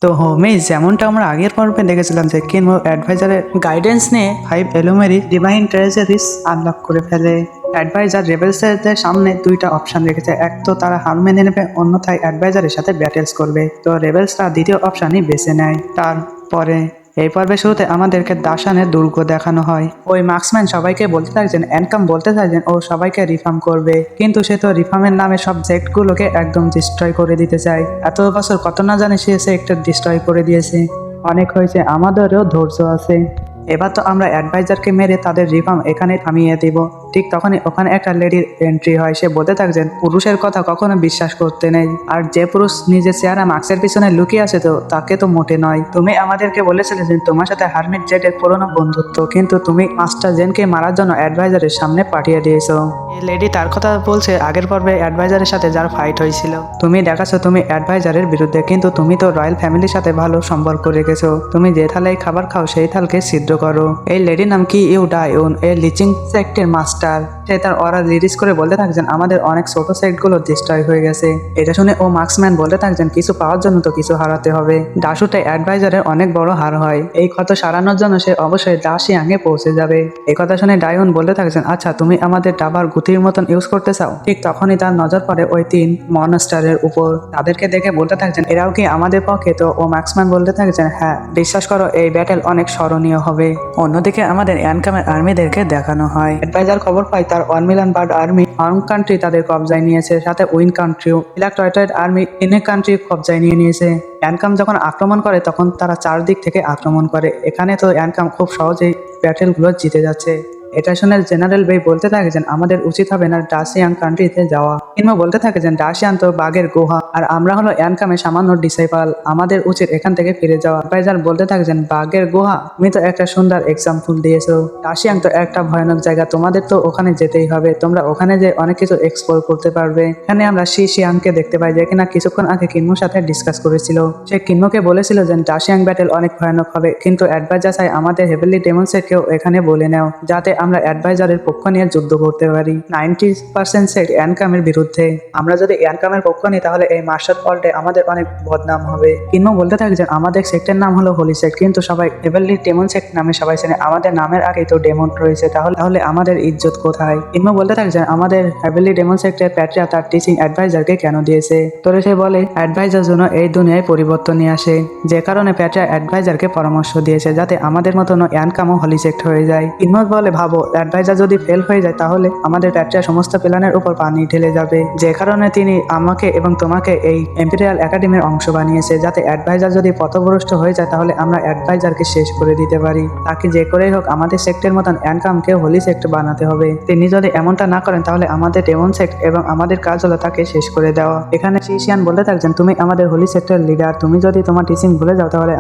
তো হোমিজ যেমনটা আমরা আগের পর্বে দেখেছিলাম যে কিনমো অ্যাডভাইজারের গাইডেন্স নিয়ে 5 এলোমেরি ডিভাইন ট্রেজারিস আনলক করে ফেলে। অ্যাডভাইজার রেবেলসদের সামনে দুইটা অপশন রেখেছে, এক তো তারা হার মেনে নেবে, অন্যথায় অ্যাডভাইজারের সাথে ব্যাটেলস করবে। তো রেবেলসরা দ্বিতীয় অপশনই বেছে নেয়। তারপরে এই পর্বের শুরুতে আমাদেরকে দাসানের দুর্গ দেখানো হয়। ওই মার্কসম্যান সবাইকে বলতে থাকছেন, অ্যানকাম বলতে থাকছেন ও সবাইকে রিফর্ম করবে, কিন্তু সে তো রিফর্মের নামে সব সেক্টগুলোকে একদম ডিস্ট্রয় করে দিতে চায়। এত বছর কত না জানে সে সেক্টর ডিস্ট্রয় করে দিয়েছে। অনেক হয়েছে, আমাদেরও ধৈর্য আছে। এবার তো আমরা অ্যাডভাইজারকে মেরে তাদের রিফর্ম এখানে থামিয়ে দিব। ঠিক তখনই ওখানে একটা লেডির এন্ট্রি হয়। সে বলতে থাকছেন পুরুষের কথা কখনো বিশ্বাস করতে নেই, আর যে পুরুষ নিজের চেহারা মাস্কের পিছনে লুকিয়ে আছে তো তাকে তো মোটে নয়। তুমি আমাদেরকে বলেছিলে যে তোমার সাথে হারমিট জেডের পুরনো বন্ধুত্ব, কিন্তু তুমি মাস্টার জেনকে মারার জন্য অ্যাডভাইজারের সামনে পাঠিয়ে দিয়েছো। এই লেডি তার কথা বলছে আগের পর্বে অ্যাডভাইজারের সাথে যার ফাইট হয়েছিল। তুমি দেখাচ্ছ তুমি অ্যাডভাইজারের বিরুদ্ধে, কিন্তু তুমি তো রয়্যাল ফ্যামিলির সাথে ভালো সম্পর্ক রেখেছো। তুমি যে থালে খাবার খাও সেই থালকে সিদ্ধ করো। এই লেডির নাম কি ইউ ডায়ুন, এই লিচিং সেক্টের মাস্টার। সে তার অরা রিলিজ করে বলতে থাকছেন আমাদের অনেক ছোট সেক্টগুলো ডিস্ট্রয় হয়ে গেছে। এটা শুনে ও মার্কসম্যান বলতে থাকছেন কিছু পাওয়ার জন্য তো কিছু হারাতে হবে। ডাসুতে অ্যাডভাইজারের অনেক বড় হার হয়, এই ক্ষত সারানোর জন্য সে অবশ্যই দাসিয়াংয়ে পৌঁছে যাবে। এই কথা শুনে ডায়ুন বলতে থাকছেন আচ্ছা তুমি আমাদের ডাবার গুতির মতন ইউজ করতে চাও। ঠিক তখনই তার নজর পড়ে ওই 3 মনস্টারের উপর। তাদেরকে দেখে বলতে থাকছেন এরাও কি আমাদের পক্ষে? তো ও মার্কসম্যান বলতে থাকছেন হ্যাঁ, বিশ্বাস করো এই ব্যাটেল অনেক স্মরণীয় হবে। অন্যদিকে আমাদের অ্যানকামের আর্মিদেরকে দেখানো হয়। অ্যাডভাইজার খবর পায় তার 1 million bird army arm country তাদের কবজায় নিয়েছে, সাথে উইন কান্ট্রিও ইলেকট্রয়েড আর্মি ইনে কান্ট্রি কবজায় নিয়ে নিয়েছে। অ্যানকাম যখন আক্রমণ করে তখন তারা চারদিক থেকে আক্রমণ করে। এখানে তো অ্যানকাম খুব সহজেই ব্যাটেলগুলো জিতে যাচ্ছে। এটা শুনে জেনারেল বে বলতে থাকেছেন আমাদের উচিত হবে না ডাসিয়াং কান্ট্রিতে যাওয়া। কিংবা বলতে থাকেছেন ডাসিয়ান তো বাঘের গুহা, আর আমরা হলো অ্যানকামের সামান্য ডিসাইপাল, আমাদের উচিত এখান থেকে ফিরে যাওয়া। অ্যাডভাইজার বলতে থাকেছেন বাঘের গুহা, তুমি তো একটা সুন্দর এক্সাম্পল দিয়েছো। ডাসিয়াং তো একটা ভয়ানক জায়গা, তোমাদের তো ওখানে যেতেই হবে। তোমরা ওখানে যে অনেক কিছু এক্সপ্লোর করতে পারবে। এখানে আমরা শিয়াংকে দেখতে পাই যে কিনা কিছুক্ষণ আগে কিন্মুর সাথে ডিসকাস করেছিল। সে কিন্মুকে বলেছিল যে ডাসিয়াং ব্যাটেল অনেক ভয়ানক হবে, কিন্তু অ্যাডভাইজার চাই আমাদের হেভেলি ডেমনসেটকেও এখানে বলে নাও, যাতে আমরা অ্যাডভাইজারের পক্ষ নিয়ে যুদ্ধ করতে পারি। 90% সেট অ্যানকামের বিরুদ্ধে। আমরা যদি অ্যানকামের পক্ষ নিই তাহলে এই মার্শাল ফল্টে আমাদের অনেক বদনাম হবে। কিন্মু বলতে থাকে যে আমাদের সেক্টের নাম হলো হোলি সেক্ট, কিন্তু সবাই হেভেলি ডেমন সেক্ট নামে সবাই চেনে। আমাদের নামের আগেই তো ডেমন রয়েছে, তাহলে আমাদের ইজ্জত কোথায়? কিন্মু বলতে থাকে যে আমাদের হেভেলি ডেমন সেক্টের প্যাট্রিয়া তার টিচিং অ্যাডভাইজারকে কেন দিয়েছে। তোরে সে বলে অ্যাডভাইজার জন্য এই দুনিয়ায় পরিবর্তন নিয়ে আসে, যে কারণে প্যাট্রিয়া অ্যাডভাইজারকে পরামর্শ দিয়েছে যাতে আমাদের মতন অ্যানকামও হোলি সেক্ট হয়ে যায়। কিন্মু বলে ভাবো অ্যাডভাইজার যদি ফেল হয়ে যায় তাহলে আমাদের প্যাট্রিয়া সমস্ত প্ল্যানের উপর পানি ঢেলে যাবে, যে কারণে তিনি আমাকে এবং তোমাকে এই এম্পিরিয়াল একাডেমির অংশ বানিয়েছে, যাতে অ্যাডভাইজার যদি পথভ্রষ্ট হয়ে যায় তাহলে আমরা অ্যাডভাইজারকে শেষ করে দিতে পারি। তাকে যে করেই হোক আমাদের সেক্টের মতন অ্যানকামকে হোলি সেক্ট বানাতে হবে। তিনি যদি এমনটা না করেন তাহলে আমাদের ডেমন সেক্ট এবং আমাদের কাজ হলো তাকে শেষ করে দেওয়া। এখানে শিশিয়ান বলতে থাকছেন তুমি আমাদের হোলি সেক্টর লিডার, তুমি যদি তোমার টিচিং ভুলে যাও তাহলে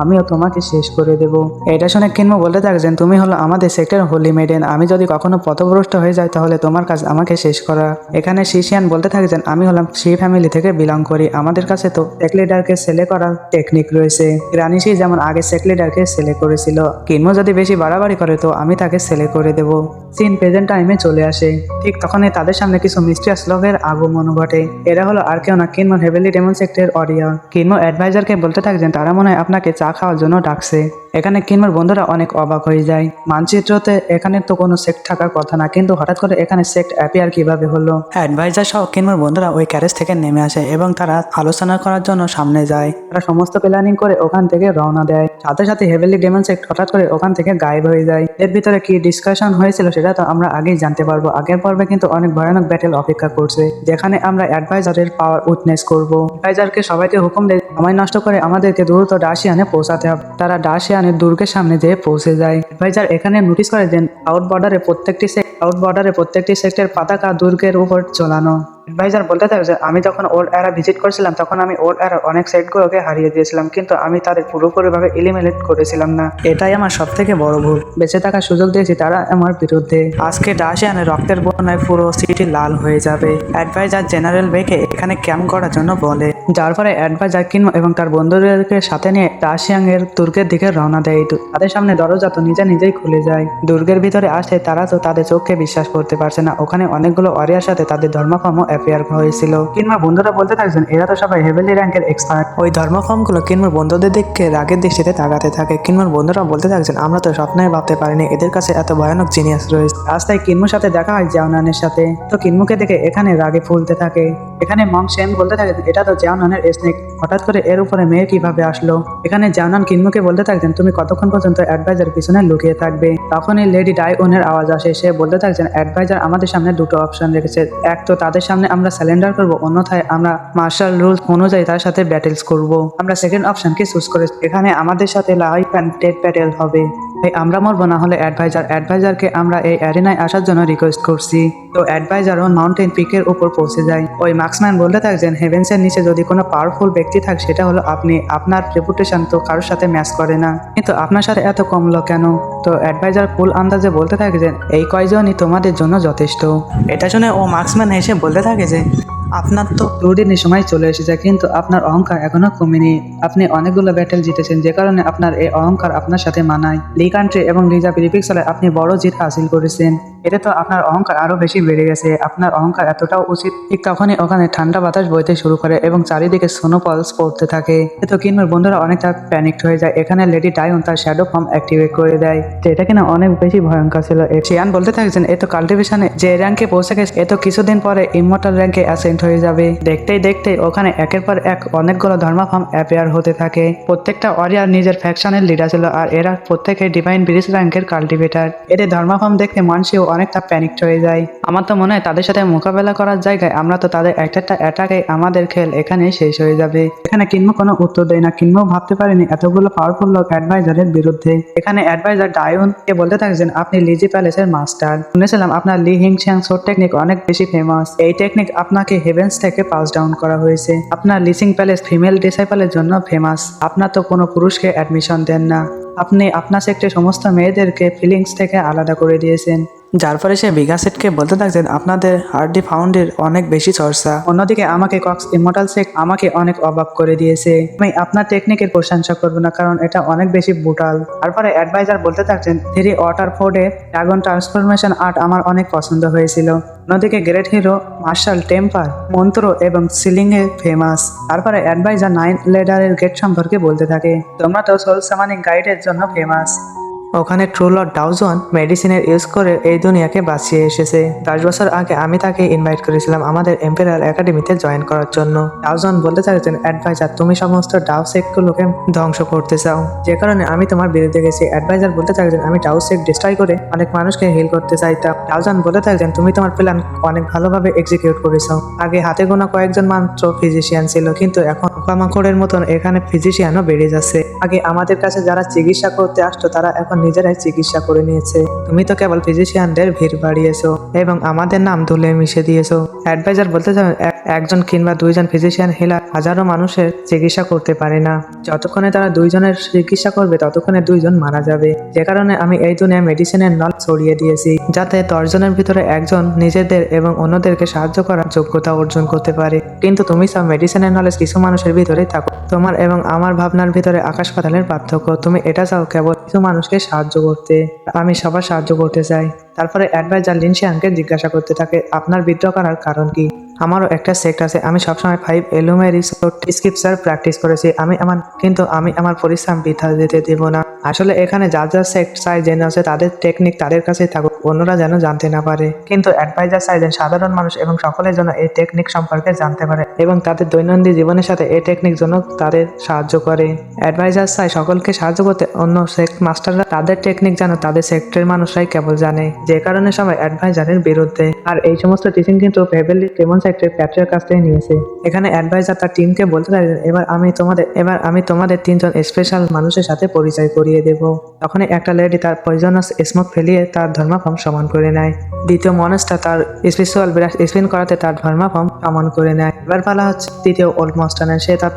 আমিও তোমাকে শেষ করে দেবো। এটা শুনে কিন্মু বলতে থাকছেন তুমি হলো আমাদের সেক্টর হোলি মেডেন, আমি যদি কখনো পথভ্রষ্ট হয়ে যায় তাহলে তোমার কাজ আমাকে শেষ করা। এখানে শিশিয়ান বলতে থাকছেন আমি হলাম শি ফ্যামিলি থেকে বিলং করি, আমাদের কাছে তো সেক্ট লিডারকে সেলে করার টেকনিক রয়েছে। রানিশি যেমন আগে সেক্ট লিডারকে সেলে করেছিল, কিন্মু যদি বেশি বাড়াবাড়ি করে তো আমি তাকে সেলে করে দেব। সিন প্রেজেন্ট টাইমে চলে আসে। ঠিক তখনই তাদের সামনে কিছু মিস্ট্রিয়াস লোকের আগমন ঘটে। এরা হলো আর কেউ না কিন্মুর হেভেলি ডেমন সেক্টের অরিয়া। কিন্মু অ্যাডভাইজারকে বলতে থাকছেন তারা মনে হয় আপনাকে চা খাওয়ার জন্য ডাকছে। এখানে কিন্মুর বন্ধুরা অনেক অবাক হয়ে যায়। মানচিত্রতে এখানে তো কোনো সেক্ট থাকার কথা না, কিন্তু হঠাৎ করে এখানে সেক্ট অ্যাপিয়ার কিভাবে হলো? অ্যাডভাইজার সহ কিন্মুর বন্ধুরা ওই ক্যারেজ থেকে নেমে আসে এবং তারা আলোচনা করার জন্য সামনে যায়। তারা সমস্ত প্ল্যানিং করে ওখান থেকে রওনা দেয়। সাথে সাথে হেভেলি ডেমন সেক্ট হঠাৎ করে ওখান থেকে গায়েব হয়ে যায়। এর ভিতরে কি ডিসকাশন হয়েছিল সেটা তো আমরা আগেই জানতে পারবো। আগের পর্বে কিন্তু অনেক ভয়ানক ব্যাটেল অপেক্ষা করছে, যেখানে আমরা অ্যাডভাইজারের পাওয়ার উইটনেস করবো। অ্যাডভাইজারকে সবাইকে হুকুম দেয় সময় নষ্ট করে আমাদেরকে দ্রুত ডাসিয়ানে পৌঁছাতে হবে। তারা ডাসিয়ানের দুর্গের সামনে যেয়ে পৌঁছে যায়। অ্যাডভাইজার এখানে নোটিস করে যে আউট বর্ডারে প্রত্যেকটি সেক্টের পতাকা দুর্গের উপর ঝোলানো। অ্যাডভাইজার বলতে থাকে যে আমি যখন ওল্ড এরা ভিজিট করেছিলাম তখন আমি ওল্ড এরা অনেক সেটগুলোকে হারিয়ে দিয়েছিলাম, কিন্তু আমি তাদের পুরোপুরিভাবে এলিমিনেট করেছিলাম না। এটাই আমার সব থেকে বড় ভুল। বেঁচে থাকার সুযোগ দিয়েছি তারা আমার বিরুদ্ধে। আজকে ডাসিয়ানের রক্তের বন্যায় পুরো সিটি লাল হয়ে যাবে। অ্যাডভাইজার জেনারেল বেকে এখানে ক্যাম্প করার জন্য বলে, যার ফলে অ্যাডভাইজার কিনমো এবং তার বন্ধুদেরকে সাথে নিয়ে ডাসিয়াং এর দুর্গের দিকে রওনা দেয়। তাদের সামনে দরজা তো নিজেই খুলে যায়। দুর্গের ভিতরে আসে তারা তো তাদের চোখকে বিশ্বাস করতে পারছে না। ওখানে অনেকগুলো ওয়ারিয়ার সাথে তাদের ধর্মকর্ম অ্যাপিয়ার হয়েছিল। কিনমোর বন্ধুরা বলতে থাকছেন এরা তো সবাই হেভেলি র্যাঙ্কের এক্সপার্ট। ওই ধর্ম ফর্মগুলো কিনমোর বন্ধুদের দিকে রাগের দৃষ্টিতে তাকাতে থাকে। কিনমোর বন্ধুরা বলতে থাকছেন আমরা তো স্বপ্নে ভাবতে পারিনি এদের কাছে এত ভয়ানক জিনিয়াস রয়েছে। রাস্তায় কিনমোর সাথে দেখা হয় জাওনানের সাথে, তো কিনমোকে দেখে এখানে রাগে ফুলতে থাকে। এখানে মং সেন বলতে থাকে এটা তো জাওনানের স্নেক, হঠাৎ করে এর উপরে মেয়ে কিভাবে আসলো। এখানে জাওনান কিনমোকে বলতে থাকছেন তুমি কতক্ষণ পর্যন্ত অ্যাডভাইজার পিছনে লুকিয়ে থাকবে। তখনই লেডি ডাইওনের আওয়াজ আসে, সে বলতে থাকছেন অ্যাডভাইজার আমাদের সামনে দুটো অপশন রেখেছে, এক তো তাদের সামনে আমরা সারেন্ডার করব, অন্যথায় আমরা মার্শাল রুলস অনুযায়ী তার সাথে ব্যাটেলস করব। আমরা সেকেন্ড অপশনকে চুজ করেছি, এখানে আমাদের সাথে লাইফ অ্যান্ড ডেথ ব্যাটেল হবে। আমরা মরবো না হলে অ্যাডভাইজারকে আমরা এই অ্যারেনায় আসার জন্য রিকোয়েস্ট করছি। তো অ্যাডভাইজারও মাউন্টেন পিকের উপর পৌঁছে যায়। ওই মার্কসম্যান বলতে থাকছেন হেভেন্সের নিচে যদি কোনো পাওয়ারফুল ব্যক্তি থাকে সেটা হলো আপনি, আপনার রেপুটেশন তো কারোর সাথে ম্যাচ করে না, কিন্তু আপনার সাথে এত কমলো কেন। তো অ্যাডভাইজার কুল আন্দাজে বলতে থাকে যে এই কয়জনই তোমাদের জন্য যথেষ্ট। এটা শুনে ও মার্কসম্যান এসে বলতে থাকে যে আপনার তো দুদিনই সময় চলে এসেছে, কিন্তু আপনার অহংকার এখনো কমেনি। আপনি অনেকগুলো ব্যাটেল জিতেছেন, যে কারণে আপনার এই অহংকার আপনার সাথে মানায়। লি কান্ট্রি এবং লিজা পিরিপিক্সলে আপনি বড় জিত হাসিল করেছেন, এতে তো আপনার অহংকার আরো বেশি বেড়ে গেছে। আপনার অহংকার এতটাও উচিত। ঠিক তখনই ওখানে ঠান্ডা বাতাস বইতে শুরু করে এবং চারিদিকে স্নোফলস পড়তে থাকে। তো কিনমোর বন্ধুরা অনেকটা প্যানিকড হয়ে যায়। এখানে লেডি ডায়ন তার শ্যাডো ফর্ম অ্যাক্টিভেট করে দেয়, যেটা কিনা অনেক বেশি ভয়ঙ্কর ছিল। শিয়ান বলতে থাকছেন এ তো কাল্টিভেশনে যে র্যাঙ্কে পৌঁছে গেছে, এ তো কিছুদিন পরে ইমমর্টাল র্যাঙ্কে অ্যাসেন্ট হয়ে যাবে। দেখতেই দেখতে ওখানে একের পর এক অনেকগুলো ধর্মা ফর্ম অ্যাপিয়ার হতে থাকে। প্রত্যেকটা ওয়ারিয়ার নিজের ফ্যাকশনের লিডার ছিল, আর এরা প্রত্যেকে ডিভাইন ব্রিজ র্যাঙ্কের কাল্টিভেটার। এদের ধর্মা ফর্ম দেখতে মানুষও অনেকটা প্যানিকড হয়ে যায়। আমার তো মনে হয় তাদের সাথে মোকাবেলা করার জায়গায় আমরা তো তাদের একটা অ্যাটাকে আমাদের খেল এখানেই শেষ হয়ে যাবে। এখানে কিনমো কোনো উত্তর দেয় না। কিনমো ভাবতে পারেনি এতগুলো পাওয়ারফুল লোক অ্যাডভাইজারের বিরুদ্ধে। এখানে অ্যাডভাইজার ডায়ন কে বলতে থাকছেন আপনি লিজি প্যালেসের মাস্টার, শুনেছিলাম আপনার লি হিং শ্যাং শোর টেকনিক অনেক বেশি ফেমাস। এই টেকনিক আপনাকে হেভেন্স থেকে পাস ডাউন করা হয়েছে। আপনার লিসিং প্যালেস ফিমেল ডিসাইপলের জন্য ফেমাস। আপনার তো কোনো পুরুষকে অ্যাডমিশন দেন না। আপনি আপনার সেক্টরে সমস্ত মেয়েদেরকে ফিলিংস থেকে আলাদা করে দিয়েছেন, যার ফলে সে বিগাসেটকে বলতে থাকছেন আপনাদের হার্ডি ফাউন্ডের অনেক বেশি চর্চা। অন্যদিকে আমাকে কক্স ইমর্টাল সেক আমাকে অনেক অবাক করে দিয়েছে। আমি আপনার টেকনিকের প্রশংসা করবো না, কারণ এটা অনেক বেশি ব্রুটাল। তারপরে অ্যাডভাইজার বলতে থাকছেন থ্রি ওয়াটারফোর্ডে ড্রাগন ট্রান্সফরমেশন আর্ট আমার অনেক পছন্দ হয়েছিল। অন্যদিকে গ্রেট হিরো মার্শাল টেম্পার মন্ত্র এবং সিলিং এ ফেমাস। তারপরে অ্যাডভাইজার নাইন লেডারের গেট সম্পর্কে বলতে থাকে তোমরা তো সোল সামানিং গাইডের জন্য ফেমাস। ওখানে ট্রু লর্ড ডাউজন মেডিসিনের ইউজ করে এই দুনিয়াকে বাঁচিয়ে এসেছে। 10 বছর আগে আমি তাকে ইনভাইট করেছিলাম আমাদের এম্পেরার একাডেমিতে জয়েন করার জন্য। ডাউজন বলতে চাইছেন অ্যাডভাইজার তুমি সমস্ত ডাউ সেক্টগুলোকে ধ্বংস করতে চাও, যে কারণে আমি তোমার বিরুদ্ধে গেছি। অ্যাডভাইজার বলতে চাইছেন আমি ডাউ সেক্ট ডিস্ট্রয় করে অনেক মানুষকে হিল করতে চাইতাম। ডাউজন বলতে চাইছেন তুমি তোমার প্ল্যান অনেক ভালোভাবে এক্সিকিউট করেছো। আগে হাতে গোনা কয়েকজন মাত্র ফিজিশিয়ান ছিল, কিন্তু এখন পোকামাকড়ের মতন এখানে ফিজিশিয়ানও বেড়ে যাচ্ছে। আগে আমাদের কাছে যারা চিকিৎসা করতে আসতো তারা এখন নিজেরাই চিকিৎসা করে নিয়েছে। তুমি তো কেবল ফিজিশিয়ানদের ভিড় বাড়িয়েছো এবং আমাদের নাম ধুলে মিশে দিয়েছো। অ্যাডভাইজার বলতে চান একজন কিংবা দুইজন ফিজিশিয়ান হিলার হাজারো মানুষের চিকিৎসা করতে পারে না। যতক্ষণে তারা দুইজনের চিকিৎসা করবে ততক্ষণে দুইজন মারা যাবে, যে কারণে আমি এই দুনিয়ায় মেডিসিনের নল ছড়িয়ে দিয়েছি, যাতে 10 জনের ভিতরে একজন নিজেদের এবং অন্যদেরকে সাহায্য করার যোগ্যতা অর্জন করতে পারে। কিন্তু তুমি চাও মেডিসিনের নলেজ কিছু মানুষের ভিতরেই থাকো। তোমার এবং আমার ভাবনার ভিতরে আকাশ পাতালের পার্থক্য। তুমি এটা চাও কেবল কিছু মানুষকে সাহায্য করতে, আমি সবার সাহায্য করতে চাই। তারপরে অ্যাডভাইজার লিনশিয়ানকে জিজ্ঞাসা করতে থাকে আপনার বিদ্রোহ করার কারণ কি। আমারও একটা সেক্ট আছে, আমি সবসময় 5 এলুমেরি স্ক্রিপচার প্র্যাকটিস করেছি। আমি আমার পরিশ্রম বৃথা যেতে দেব না। আসলে এখানে যা সেক্ট চাই জেনে আছে তাদের টেকনিক তাদের কাছেই থাকুক, অন্যরা যেন জানতে না পারে। কিন্তু অ্যাডভাইজার চাই যেন সাধারণ মানুষ এবং সকলের জন্য এই টেকনিক সম্পর্কে জানতে পারে এবং তাদের দৈনন্দিন জীবনের সাথে এই টেকনিক জন্য তাদের সাহায্য করে। অ্যাডভাইজার চাই সকলকে সাহায্য করতে, অন্য সেক্ট মাস্টাররা তাদের টেকনিক যেন তাদের সেক্টরের মানুষরাই কেবল জানে, যে কারণে সবাই অ্যাডভাইজারের বিরুদ্ধে। আর এই সমস্ত টিচিং কিন্তু ফেভেলি কেমন সেক্টরের প্যাট্রিয়ার কাছ থেকে নিয়েছে। এখানে অ্যাডভাইজার তার টিমকে বলতে থাকেন এবার আমি তোমাদের 3 জন স্পেশাল মানুষের সাথে পরিচয় করিয়ে দেব। তখনই একটা লেডি তার পয়জনাস স্মোক ফেলিয়ে তার ধর্মাফর্ম সমান করে নেয়। দ্বিতীয় মনস্টার তার স্পেশাল বিরাট স্পিন করাতে তার ধর্মাফর্ম সমান করে নেয়। এবার বলা হচ্ছে তৃতীয় ওল্ড মাস্টার, সে তার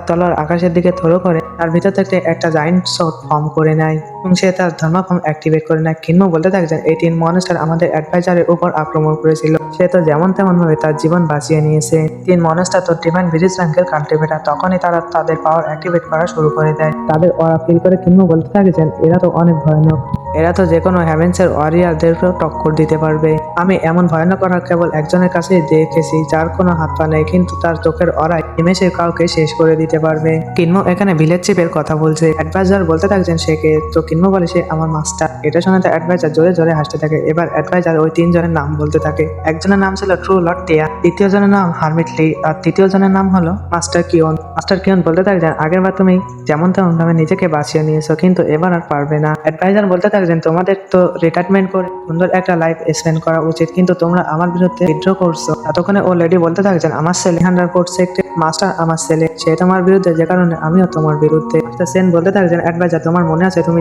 তলোয়ার আকাশের দিকে থ্রো করে তার ভিতর থেকে একটা জায়েন্ট শট ফর্ম করে নেয় এবং সে তার ধর্মাফর্ম অ্যাক্টিভেট করে নেয়। কিন্মো বলতে থাকছেন এই 3 মনস্টার আমাদের অ্যাডভাইজারের উপর আক্রমণ করেছিল, সে তো যেমন তেমন ভাবে তার জীবন বাঁচিয়ে নিয়েছে। 3 মনস্টার তো ডিভাইন ব্রিজ র্যাঙ্কের কাল্টিভেটার। তখনই তারা তাদের পাওয়ার অ্যাক্টিভেট করা শুরু করে দেয়। তাদের ওরা ফিল করে কিন্মো বলতে থাকছেন এরা তো অনেক ভয়ানক। এরা তো যে কোনো হ্যাভেন্সের ওয়ারিয়ারদেরকেও টক্কর দিতে পারবে। আমি এমন ভয়ানক অরা কেবল একজনের কাছেই দেখেছি যার কোনো হাত পা নেই, কিন্তু তার চোখের অরায় নিমেষে কাউকে শেষ করে দিতে পারবে। কিনমো এখানে ভিলেজ চিফের কথা বলছে। অ্যাডভাইজার বলতে থাকছেন সে কে, তো কিনমো বলে সে আমার মাস্টার। এটা শুনে তো অ্যাডভাইজার জোরে জোরে হাসতে থাকে। এবার অ্যাডভাইজার ওই তিনজনের নাম বলতে থাকে। একজনের নাম ছিল ট্রু লর্ড টিয়া, দ্বিতীয় জনের নাম হারমিট লি, আর তৃতীয় জনের নাম হলো মাস্টার কিয়ন। মাস্টার কিয়ন বলতে থাকছেন আগের বার তুমি যেমন তেমন ভাবে নিজেকে বাঁচিয়ে নিয়েছো, কিন্তু এবার আর পারবে না। অ্যাডভাইজার বলতে থাকছেন তোমাদের তো রিটায়ারমেন্ট করে সুন্দর একটা লাইফ স্পেন্ড করা উচিত, কিন্তু তোমরা আমার বিরুদ্ধে বিদ্রোহ করছো। ততক্ষণে ও লেডি বলতে থাকছেন আমার ছেলে হান্ডার করছে একটি মাস্টার, আমার ছেলে সে তোমার বিরুদ্ধে, যে কারণে আমিও তোমার বিরুদ্ধে। সেন বলতে থাকছেন অ্যাডভাইজার তোমার মনে আছে তুমি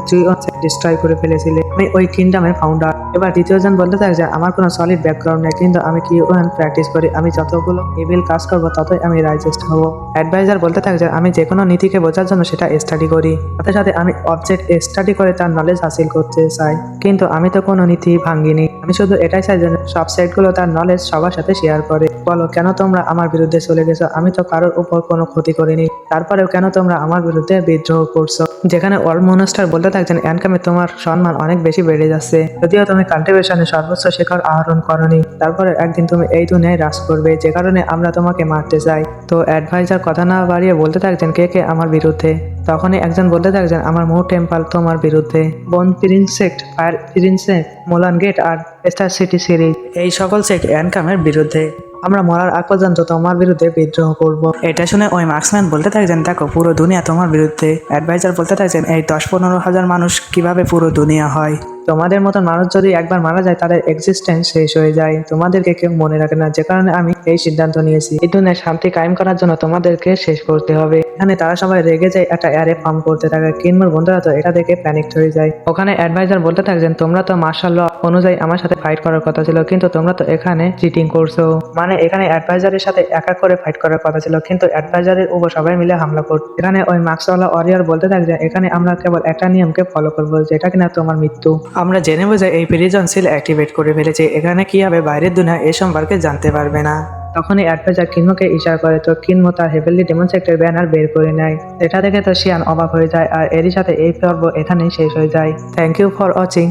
ডিস্ট্রয় করে ফেলেছিলে, আমি ওই কিংডমের ফাউন্ডার। এবার দ্বিতীয়জন বলতে থাকে আমার কোনো সলিড ব্যাকগ্রাউন্ড নেই, কিন্তু আমি কিউএন প্র্যাকটিস করি, আমি যতগুলো ইভিল কাজ করবো ততই আমি রাইজেস্ট হব। অ্যাডভাইজার বলতে থাকে আমি যে কোনো নীতিকে বোঝার জন্য সেটা স্টাডি করি, সাথে সাথে আমি অবজেক্ট স্টাডি করে তার নলেজ হাসিল করতে চাই, কিন্তু আমি তো কোনো নীতি ভাঙ্গিনি। আমি শুধু এটাই চাই যে সব সেটগুলো তার নলেজ সবার সাথে শেয়ার করে। বলো কেন তোমরা আমার বিরুদ্ধে চলে গেছো? আমি তো কারোর উপর কোনো ক্ষতি করিনি, তারপরেও কেন তোমরা আমার বিরুদ্ধে বিদ্রোহ করছো? যেখানে ওয়ার্ল্ড মনস্টার বলতে থাকছেন অ্যানকামে তোমার সম্মান অনেক বেশি বেড়ে যাচ্ছে, যদিও তুমি কাল্টিভেশনে সর্বোচ্চ শিখর আহরণ করনি, তারপরে একদিন তুমি এই দুনিয়ায় রাজ করবে, যে কারণে আমরা তোমাকে মারতে চাই। তো অ্যাডভাইজার কথা না বাড়িয়ে বলতে থাকছেন কে কে আমার বিরুদ্ধে। তখনই একজন বলতে থাকছেন আমার মো টেম্পল তোমার বিরুদ্ধে, বন প্রিন্সেক্ট, ফায়ার প্রিন্সেক্ট, মোলান গেট আর স্টার সিটি সিরিজ, এই সকল সেক্ট অ্যানকামের বিরুদ্ধে আমরা মরার আগ পর্যন্ত তোমার বিরুদ্ধে বিদ্রোহ করব। এটা শুনে ওই মার্কসম্যান বলতে থাকছেন দেখো পুরো দুনিয়া তোমার বিরুদ্ধে। অ্যাডভাইজার বলতে থাকছেন এই 10-15 হাজার মানুষ কিভাবে পুরো দুনিয়া হয়? তোমাদের মতন মানুষ যদি একবার মারা যায় তাদের এক্সিস্টেন্স শেষ হয়ে যায়, তোমাদেরকে কেউ মনে রাখে না, যে কারণে আমি এই সিদ্ধান্ত নিয়েছি এই দুনিয়ায় শান্তি কায়েম করার জন্য তোমাদেরকে শেষ করতে হবে। এখানে তারা সবাই রেগে যায়, একটা এয়ারে ফর্ম করতে থাকে। কিনমোর বন্ধুরা তো এটা দেখে প্যানিক হয়ে যায়। ওখানে অ্যাডভাইজার বলতে থাকছেন তোমরা তো মার্শাল ল অনুযায়ী আমার সাথে ফাইট করার কথা ছিল, কিন্তু তোমরা তো এখানে চিটিং করছো। মানে এখানে অ্যাডভাইজারের সাথে একা করে ফাইট করার কথা ছিল, কিন্তু অ্যাডভাইজারের উপর সবাই মিলে হামলা করছে। এখানে ওই মার্কসওয়ালা ওয়ারিয়র বলতে থাকে এখানে আমরা কেবল একটা নিয়মকে ফলো করবো, যেটা কিনা তোমার মৃত্যু। আমরা জেনে বুঝে এই প্রিজন সিল অ্যাক্টিভেট করে ফেলেছি, এখানে কি হবে বাইরের দুনিয়া এ সম্পর্কে জানতে পারবে না। তখনই অ্যাডভাইজার কিনমোকে ইশারা করে, তো কিনমো তার হেভেনলি ডেমন সেক্টর ব্যানার বের করে নেয়। এটা দেখে তো শিয়ান অবাক হয়ে যায়, আর এরই সাথে এই পর্ব এখানেই শেষ হয়ে যায়। Thank you for watching.